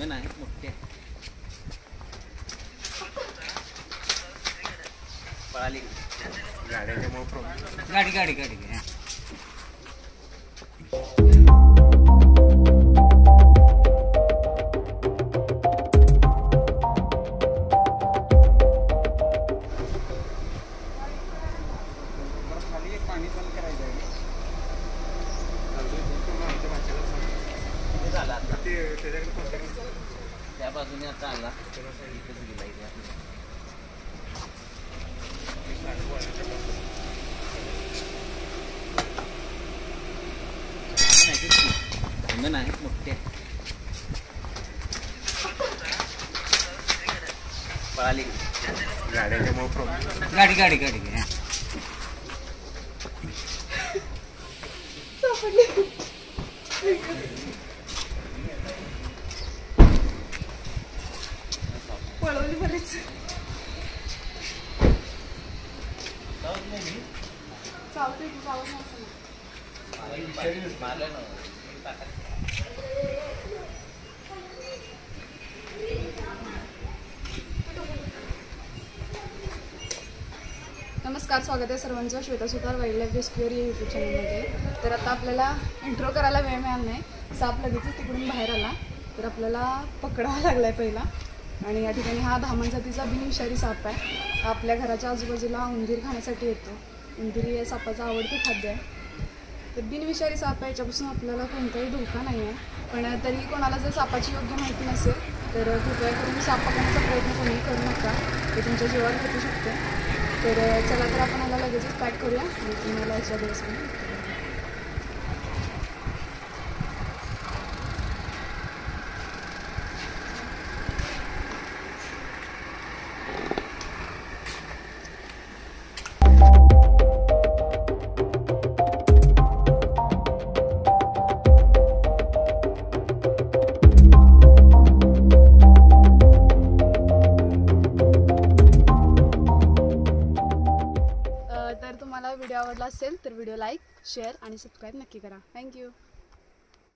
नाही मोठे पळाली गाडी गाडी गाडी पाणी बंद करायचं झालं आता त्या बाजूने आता आला इथेच गेला इथे नाही मोठे पळाली गाडी गाडी गाडी पळवली बरेच चालतंय की चालत नमस्कार, स्वागत आहे सर्वांचं श्वेता सुतार वाईल्ड लाईफ रेस्क्यूअर या यूट्यूब चॅनलमध्ये. तर आता आपल्याला इंट्रो करायला वेळ मिळाला नाही. साप लगेचच तिकडून बाहेर आला तर आपल्याला पकडावा लागला आहे पहिला. आणि या ठिकाणी हा धामण जातीचा बिनविषारी साप आहे. हा आपल्या घराच्या आजूबाजूला उंदीर खाण्यासाठी येतो. उंदीर हे सापाचं आवडतं खाद्य आहे. तर बिनविषारी साप आहे, याच्यापासून आपल्याला कोणताही धोका नाही आहे. पण तरी कोणाला जर सापाची योग्य माहिती नसेल तर कृपया करून साप पकडण्याचा प्रयत्न कोणी करू नका, ते तुमच्या जीवावर भेटू शकते. तर चला तर आपण याला लगेचच पॅक करूया आणि तुम्हाला याच्या दिवस व्हिडिओ आवडला असेल तर व्हिडिओ लाईक, शेअर आणि सबस्क्राईब नक्की करा. थँक्यू.